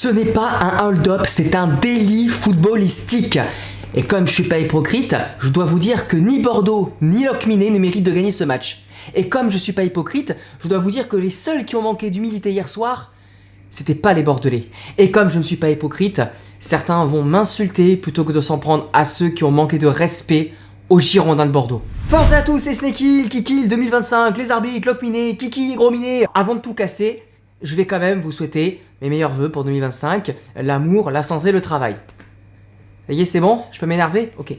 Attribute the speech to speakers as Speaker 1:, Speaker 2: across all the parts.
Speaker 1: Ce n'est pas un hold-up, c'est un délit footballistique. Et comme je suis pas hypocrite, je dois vous dire que ni Bordeaux ni Locminé ne méritent de gagner ce match. Et comme je suis pas hypocrite, je dois vous dire que les seuls qui ont manqué d'humilité hier soir, c'était pas les Bordelais. Et comme je ne suis pas hypocrite, certains vont m'insulter plutôt que de s'en prendre à ceux qui ont manqué de respect aux Girondins de Bordeaux. Force à tous, c'est Snake Kiki 2025, les arbitres, Locminé, Kiki, Gros Miné. Avant de tout casser, je vais quand même vous souhaiter mes meilleurs vœux pour 2025, l'amour, la santé, le travail. Ça y est, c'est bon? Je peux m'énerver? Ok.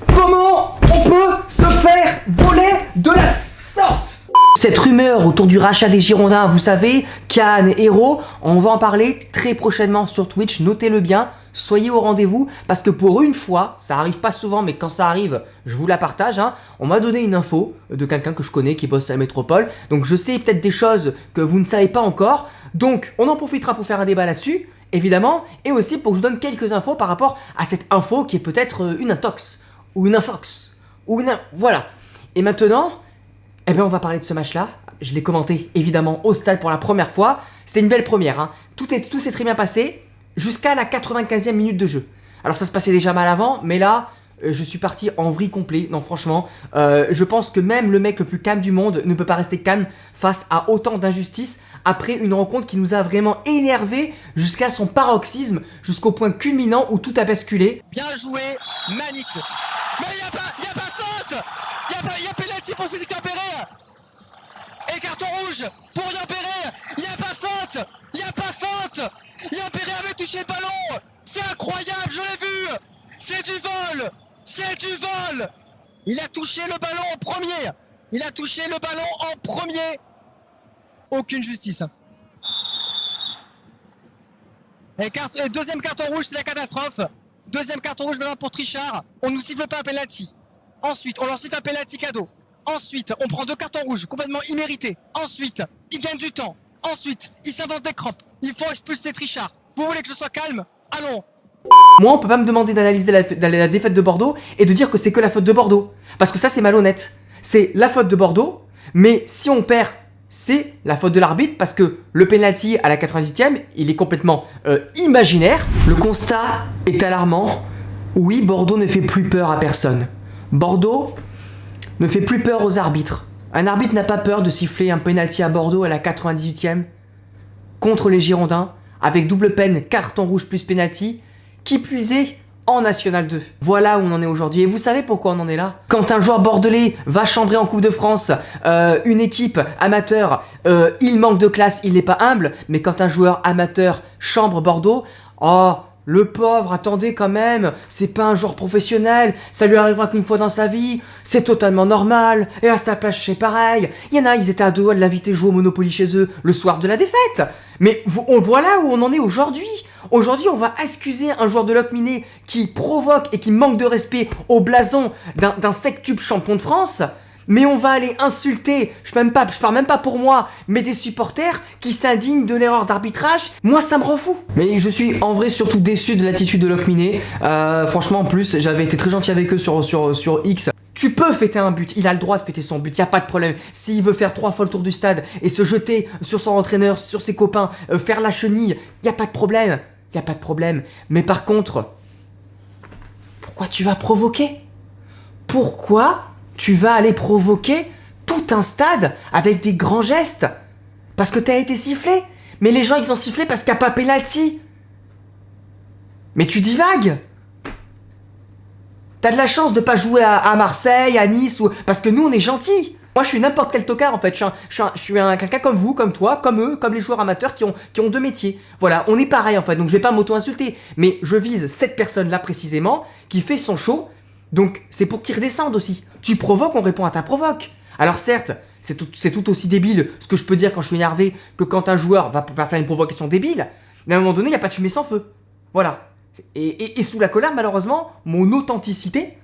Speaker 1: Comment on peut se faire voler de la sorte? Cette rumeur autour du rachat des Girondins, vous savez, Cannes, Hérault, on va en parler très prochainement sur Twitch, notez-le bien, soyez au rendez-vous, parce que pour une fois, ça arrive pas souvent, mais quand ça arrive, je vous la partage, hein, on m'a donné une info de quelqu'un que je connais qui bosse à la métropole, donc je sais peut-être des choses que vous ne savez pas encore, donc on en profitera pour faire un débat là-dessus, évidemment, et aussi pour que je vous donne quelques infos par rapport à cette info qui est peut-être une intox, ou une infox, ou une... Voilà. Et maintenant... Eh bien on va parler de ce match-là, je l'ai commenté évidemment au stade pour la première fois, c'est une belle première, hein. Tout s'est très bien passé jusqu'à la 95e minute de jeu. Alors ça se passait déjà mal avant, mais là je suis parti en vrille complet, non franchement, je pense que même le mec le plus calme du monde ne peut pas rester calme face à autant d'injustice après une rencontre qui nous a vraiment énervé jusqu'à son paroxysme, jusqu'au point culminant où tout a basculé.
Speaker 2: Bien joué, magnifique. Mais il n'y a pas faute. Il y a pénalty pour Cédric Impéré. Et carton rouge pour Impéré. Il n'y a pas faute. Il n'y a pas faute. Impéré avait touché le ballon. C'est incroyable, je l'ai vu. C'est du vol. C'est du vol. Il a touché le ballon en premier. Il a touché le ballon en premier. Aucune justice. Et deuxième carton rouge, c'est la catastrophe. Deuxième carton rouge maintenant pour Trichard. On ne nous siffle pas un penalty. Ensuite, on leur siffle un penalty cadeau. Ensuite, on prend deux cartons rouges complètement immérités. Ensuite, ils gagnent du temps. Ensuite, ils s'inventent des crampes. Il faut expulser Trichard. Vous voulez que je sois calme? Allons.
Speaker 1: Moi, on peut pas me demander d'analyser la défaite de Bordeaux et de dire que c'est que la faute de Bordeaux. Parce que ça, c'est malhonnête. C'est la faute de Bordeaux, mais si on perd, c'est la faute de l'arbitre parce que le penalty à la 98e, il est complètement imaginaire. Le constat est alarmant. Oui, Bordeaux ne fait plus peur à personne. Bordeaux ne fait plus peur aux arbitres. Un arbitre n'a pas peur de siffler un penalty à Bordeaux à la 98e contre les Girondins avec double peine, carton rouge plus penalty, qui plus est en National 2. Voilà où on en est aujourd'hui. Et vous savez pourquoi on en est là? Quand un joueur bordelais va chambrer en Coupe de France une équipe amateur, il manque de classe, il n'est pas humble. Mais quand un joueur amateur chambre Bordeaux, oh, le pauvre, attendez quand même, c'est pas un joueur professionnel, ça lui arrivera qu'une fois dans sa vie, c'est totalement normal, et à sa place c'est pareil. Il y en a, ils étaient à deux doigts de l'inviter jouer au Monopoly chez eux le soir de la défaite. Mais voilà où on en est aujourd'hui. Aujourd'hui, on va excuser un joueur de Locminé qui provoque et qui manque de respect au blason d'un sectuple champion de France. Mais on va aller insulter, je parle même pas pour moi, mais des supporters qui s'indignent de l'erreur d'arbitrage. Moi, ça me rend fou. Mais je suis en vrai surtout déçu de l'attitude de Locminé. Franchement, en plus, j'avais été très gentil avec eux sur X. Tu peux fêter un but, il a le droit de fêter son but, y a pas de problème. S'il veut faire 3 fois le tour du stade et se jeter sur son entraîneur, sur ses copains, faire la chenille, y a pas de problème. Y a pas de problème. Mais par contre, pourquoi tu vas provoquer? Pourquoi tu vas aller provoquer tout un stade avec des grands gestes? Parce que t'as été sifflé. Mais les gens, ils ont sifflé parce qu'il n'y a pas penalty. Mais tu divagues. T'as de la chance de pas jouer à Marseille, à Nice, ou... parce que nous, on est gentils. Moi, je suis n'importe quel tocard, en fait. Je suis quelqu'un comme vous, comme toi, comme eux, comme les joueurs amateurs qui ont deux métiers. Voilà, on est pareil, en fait. Donc, je vais pas m'auto-insulter. Mais je vise cette personne-là, précisément, qui fait son show. Donc, c'est pour qu'ils redescendent aussi. Tu provoques, on répond à ta provoque. Alors, certes, c'est tout aussi débile, ce que je peux dire quand je suis énervé, que quand un joueur va faire une provocation débile. Mais à un moment donné, il n'y a pas de fumée sans feu. Voilà. Et sous la colère, malheureusement, mon authenticité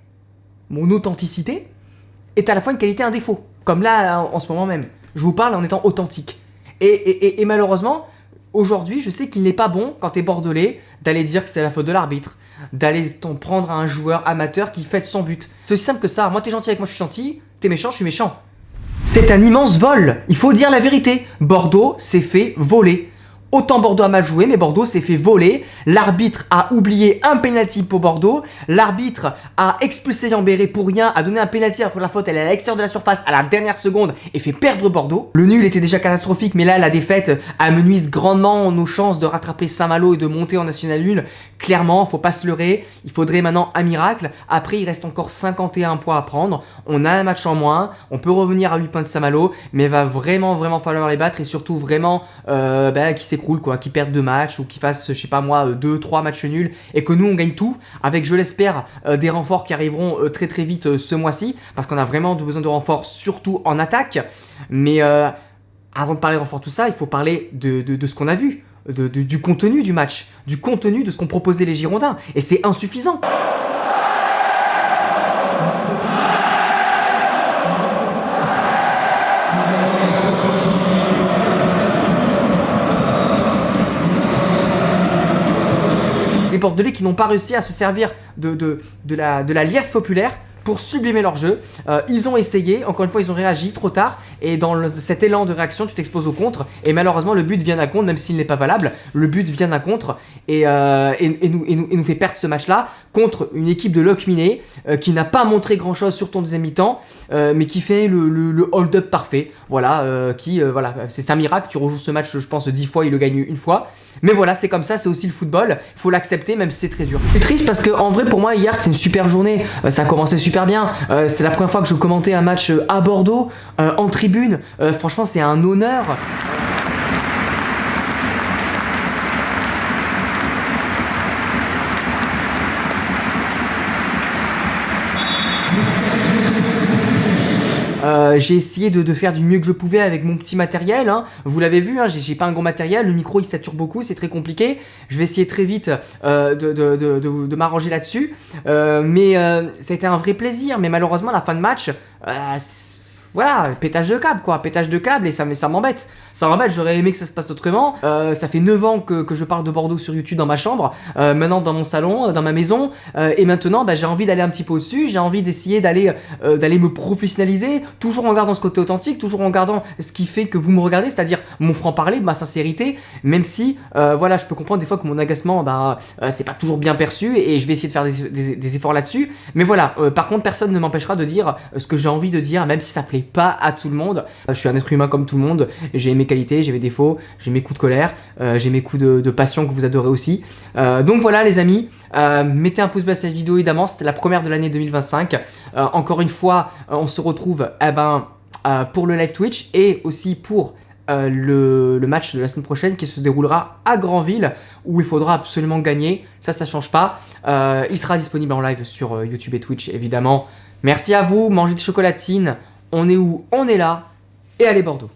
Speaker 1: est à la fois une qualité et un défaut. Comme là, en ce moment même. Je vous parle en étant authentique. Et malheureusement, aujourd'hui, je sais qu'il n'est pas bon, quand t'es bordelais, d'aller dire que c'est la faute de l'arbitre. D'aller t'en prendre à un joueur amateur qui fête son but. C'est aussi simple que ça. Moi, t'es gentil avec moi, je suis gentil. T'es méchant, je suis méchant. C'est C'est un immense vol, il faut dire la vérité. Bordeaux s'est fait voler. Autant Bordeaux a mal joué, mais Bordeaux s'est fait voler. L'arbitre a oublié un penalty pour Bordeaux. L'arbitre a expulsé Yambéré pour rien, a donné un penalty alors que la faute elle est à l'extérieur de la surface à la dernière seconde et fait perdre Bordeaux. Le nul était déjà catastrophique, mais là la défaite amenuise grandement nos chances de rattraper Saint-Malo et de monter en National 1. Clairement, faut pas se leurrer, il faudrait maintenant un miracle. Après, il reste encore 51 points à prendre. On a un match en moins, on peut revenir à 8 points de Saint-Malo, mais il va vraiment falloir les battre et surtout vraiment qui s'écroulent, quoi, qui perdent 2 matchs ou qui fassent, je sais pas moi, 2-3 matchs nuls et que nous on gagne tout avec, je l'espère, des renforts qui arriveront très vite ce mois-ci parce qu'on a vraiment besoin de renforts, surtout en attaque. Mais avant de parler de renforts, tout ça, il faut parler de ce qu'on a vu. Du contenu du match, du contenu de ce qu'ont proposé les Girondins, et c'est insuffisant. Les Bordelais qui n'ont pas réussi à se servir de la liesse populaire pour sublimer leur jeu. Ils ont essayé, encore une fois ils ont réagi trop tard et dans cet élan de réaction tu t'exposes au contre et malheureusement le but vient d'un contre, même s'il n'est pas valable, le but vient d'un contre et nous fait perdre ce match là contre une équipe de Locminé qui n'a pas montré grand chose sur ton deuxième mi-temps mais qui fait le hold-up parfait, voilà, voilà, c'est un miracle, tu rejoues ce match je pense 10 fois, il le gagne une fois, mais voilà c'est comme ça, c'est aussi le football, il faut l'accepter même si c'est très dur. C'est triste parce que en vrai pour moi hier c'était une super journée, ça a commencé super bien, c'est la première fois que je commentais un match à Bordeaux, en tribune, franchement c'est un honneur. J'ai essayé de faire du mieux que je pouvais avec mon petit matériel, hein. Vous l'avez vu, hein, j'ai pas un gros matériel, le micro il sature beaucoup, c'est très compliqué. Je vais essayer très vite de m'arranger là-dessus, mais ça a été un vrai plaisir, mais malheureusement à la fin de match, voilà, pétage de câble quoi, pétage de câble et ça m'embête. Ça m'embête, j'aurais aimé que ça se passe autrement. Ça fait 9 ans que je parle de Bordeaux sur YouTube dans ma chambre, maintenant dans mon salon, dans ma maison, et maintenant j'ai envie d'aller un petit peu au-dessus, j'ai envie d'essayer d'aller me professionnaliser, toujours en gardant ce côté authentique, toujours en gardant ce qui fait que vous me regardez, c'est-à-dire mon franc-parler, ma sincérité, même si, voilà, je peux comprendre des fois que mon agacement, c'est pas toujours bien perçu et je vais essayer de faire des efforts là-dessus, mais voilà, par contre personne ne m'empêchera de dire ce que j'ai envie de dire, même si ça plaît pas à tout le monde. Je suis un être humain comme tout le monde, j'ai mes qualités, j'ai mes défauts, j'ai mes coups de colère, j'ai mes coups de passion que vous adorez aussi. Donc voilà les amis, mettez un pouce bleu à cette vidéo évidemment, c'était la première de l'année 2025. Encore une fois, on se retrouve pour le live Twitch et aussi pour le match de la semaine prochaine qui se déroulera à Granville où il faudra absolument gagner, ça change pas. Il sera disponible en live sur YouTube et Twitch évidemment. Merci à vous, mangez de chocolatine. On est où? On est là. Et allez Bordeaux.